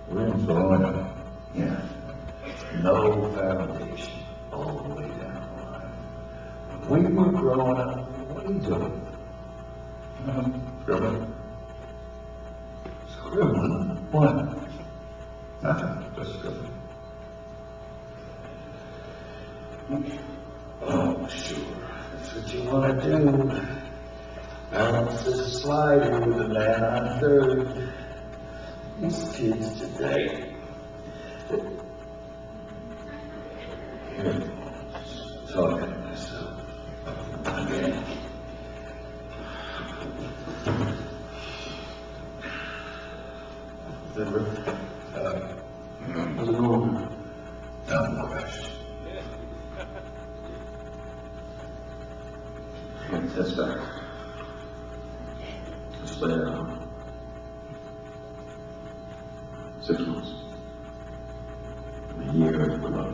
Room's growing up. Yeah. No foundation all the way down the line. When we were growing up, what are you doing? Scribbling. Scribbling? What? Nothing, just scribbling. Oh, sure. That's what you want to do. Balance this slider with a man on third. These kids today. Talking to myself. Again. How's it going? Dumb question. That's back. It's been 6 months. A year below.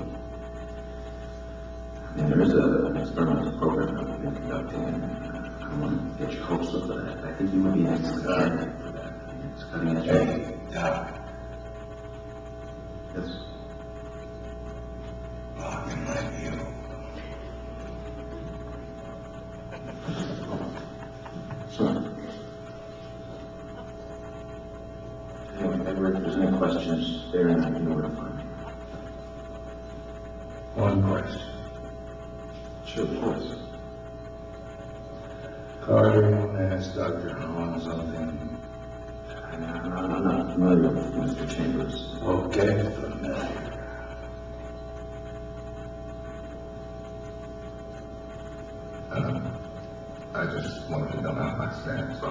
And there is an experimental program that we've been conducting, and I want to get your hopes up for that. I think you might be an excellent candidate for that. It's cutting edge. Hey, Doc. Yes. Walking like you. Sorry. Anyway, Edward, if there's any questions there, and I can know where to find you. One question. Sure, of course. Carter, you want to ask Dr. Hahn something? I'm not familiar with Mr. Chambers. Okay, familiar. I just wanted to know how I stand, so.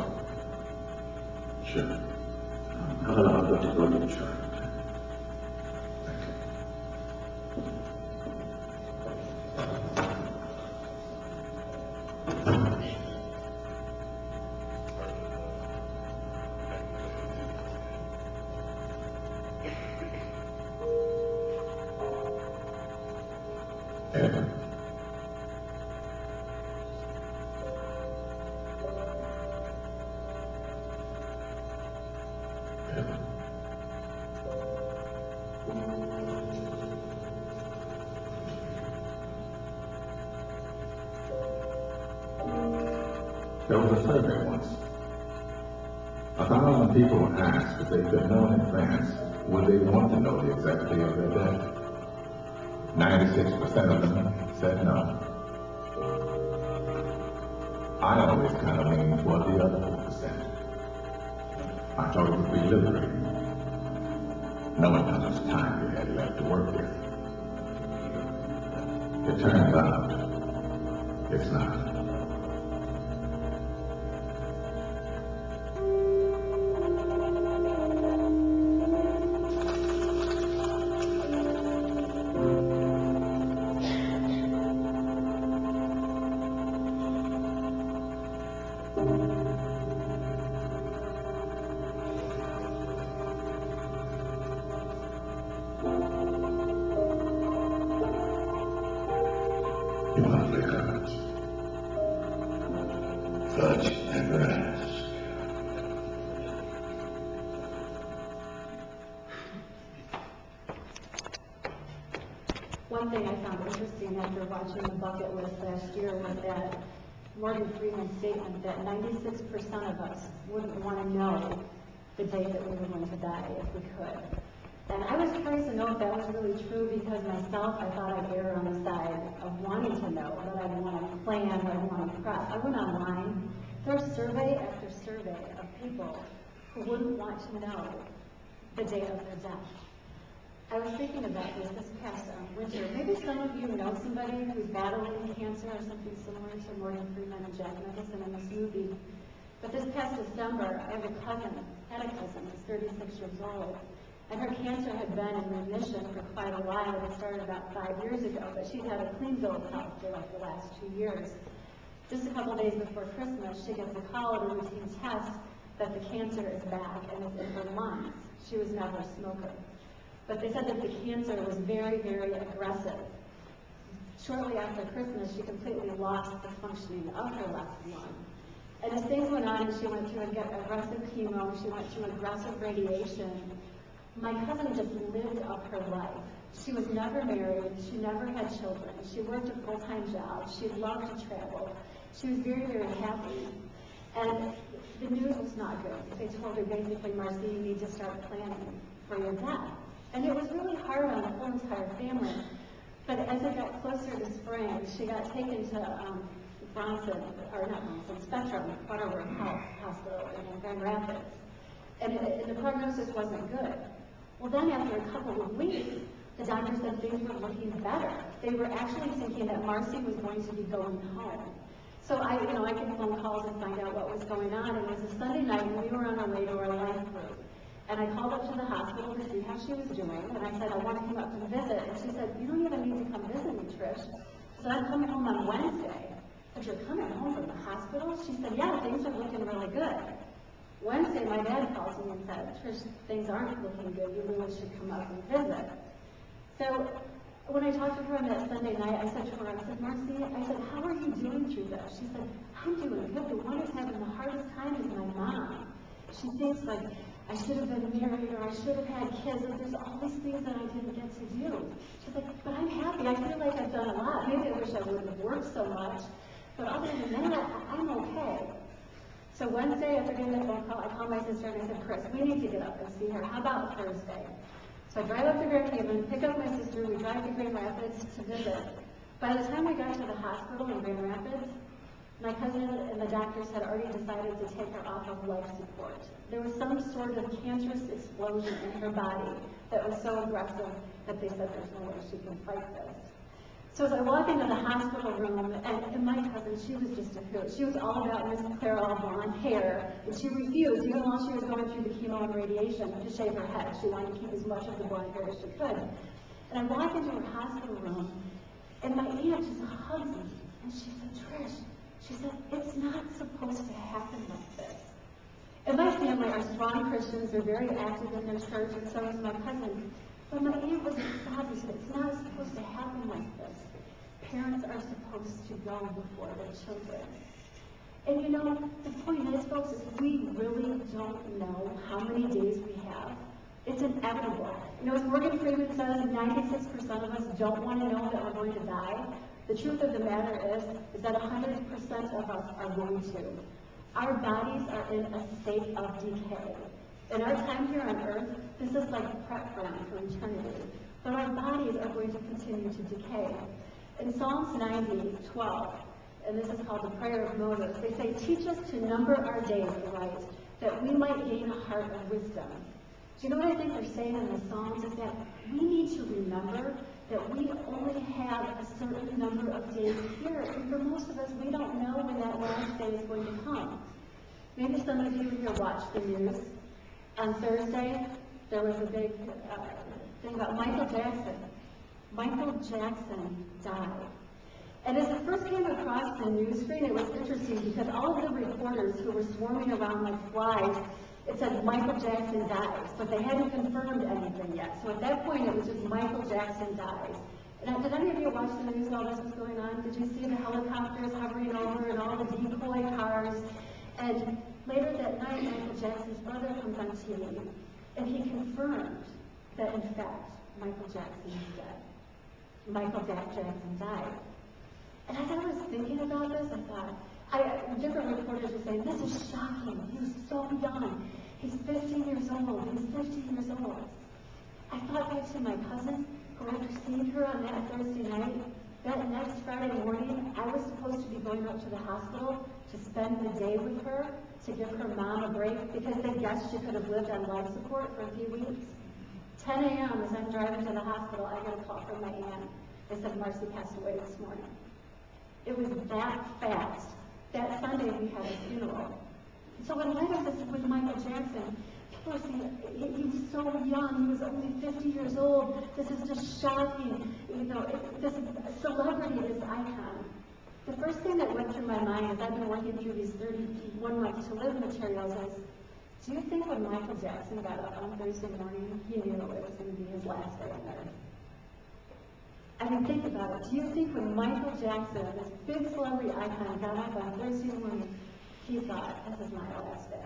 Sure. I'll go to the chart. Thank you. Edward. Edward. There was a survey once. 1,000 people were asked if they could know in advance would they want to know the exact day of their death. 96% of them said no. I always kind of leaned toward the other 4%. I thought it would be liberating, knowing how much time we had left to work with. It turns out, it's not. You want to play cards? Thought you'd never ask. One thing I found interesting after watching the bucket list last year was that Morgan Freeman's statement that 96% of us wouldn't want to know the day that we were going to die if we could. And I was curious to know if that was really true, because myself, I thought I'd err on the side of wanting to know, but I didn't want to plan, or I didn't want to press. I went online. There's survey after survey of people who wouldn't want to know the day of their death. I was thinking about this past winter. Maybe some of you know somebody who's battling cancer or something similar to Morgan Freeman and Jack Nicholson in this movie. But this past December, I had a cousin who's 36 years old. And her cancer had been in remission for quite a while. It started about 5 years ago, but she'd had a clean bill of health for like the last 2 years. Just a couple days before Christmas, she gets a call at a routine test that the cancer is back and it's in her lungs. She was never a smoker. But they said that the cancer was very, very aggressive. Shortly after Christmas, she completely lost the functioning of her left lung. And as things went on, she went through aggressive chemo, she went through aggressive radiation. My cousin just lived up her life. She was never married. She never had children. She worked a full-time job. She loved to travel. She was very, very happy. And the news was not good. They told her basically, Marcy, you need to start planning for your death. And it was really hard on the whole entire family. But as it got closer to spring, she got taken to Spectrum, Waterworth Hospital in Grand Rapids. And the prognosis wasn't good. Well, then after a couple of weeks, the doctor said things were looking better. They were actually thinking that Marcy was going to be going home. So I get phone calls and find out what was going on. And it was a Sunday night, and we were on our way to our life group. And I called up to the hospital to see how she was doing. And I said, I want to come up and visit. And she said, you don't even need to come visit me, Trish. So I'm coming home on Wednesday. But you're coming home from the hospital? She said, yeah, things are looking really good. Wednesday, my dad calls me and said, Trish, things aren't looking good. You really should come up and visit. So when I talked to her on that Sunday night, I said to her, I said, Marcy, I said, how are you doing through this? She said, I'm doing good. The one who's having the hardest time is my mom. She thinks like, I should have been married or I should have had kids, and there's all these things that I didn't get to do. She's like, but I'm happy. I feel like I've done a lot. Maybe I wish I wouldn't have worked so much, but other than that, I'm okay. So Wednesday, after getting the phone call, I called my sister and I said, Chris, we need to get up and see her. How about Thursday? So I drive up to Grand Haven, pick up my sister, we drive to Grand Rapids to visit. By the time we got to the hospital in Grand Rapids, my cousin and the doctors had already decided to take her off of life support. There was some sort of cancerous explosion in her body that was so aggressive that they said there's no way she can fight this. So as I walk into the hospital room, and my cousin, she was just a hoot. She was all about Miss Clairol blonde hair, and she refused, even while she was going through the chemo and radiation, to shave her head. She wanted to keep as much of the blonde hair as she could. And I walk into her hospital room, and my aunt just hugs me, and she said, Trish, she said, it's not supposed to happen like this. And my family are strong Christians. They're very active in their church, and so is my cousin. But my aunt was sobbing. She said, it's not supposed to happen like this. Parents are supposed to go before their children. And you know, the point is, folks, is we really don't know how many days we have. It's inevitable. You know, as Morgan Freeman says, 96% of us don't want to know that we're going to die. The truth of the matter is that 100% of us are going to. Our bodies are in a state of decay. In our time here on earth, this is like prep ground for eternity. But our bodies are going to continue to decay. In Psalms 90:12, and this is called the Prayer of Moses, they say, teach us to number our days aright, that we might gain a heart of wisdom. Do you know what I think they're saying in the Psalms is that we need to remember that we only have a certain number of days here. And for most of us, we don't know when that last day is going to come. Maybe some of you here watched the news. On Thursday, there was a big thing about Michael Jackson. Michael Jackson died. And as it first came across the news screen, it was interesting because all of the reporters who were swarming around like flies, it said Michael Jackson dies, but they hadn't confirmed anything yet. So at that point, it was just Michael Jackson dies. And did any of you watch the news while this was going on? Did you see the helicopters hovering over and all the decoy cars? And later that night, Michael Jackson's brother comes on TV, and he confirmed that, in fact, Michael Jackson is dead. Michael Jackson died. And as I was thinking about this, I thought, different reporters were saying, this is shocking. He was so young. He's 15 years old. He's 15 years old. I thought back to my cousin, who had seen her on that Thursday night. That next Friday morning, I was supposed to be going up to the hospital to spend the day with her, to give her mom a break, because they guessed she could have lived on life support for a few weeks. 10 a.m. as I'm driving to the hospital, I get a call from my aunt. They said Marcy passed away this morning. It was that fast. That Sunday we had a funeral. So in light of this with Michael Jackson, people are saying he was so young, he was only 50 years old. This is just shocking. You know, this celebrity, this icon. The first thing that went through my mind as I've been working through these 31 months to live materials is, do you think when Michael Jackson got up on Thursday morning, he knew it was going to be his last day on earth? I mean, think about it. Do you think when Michael Jackson, this big celebrity icon, got up on Thursday morning, he thought, this is my last day?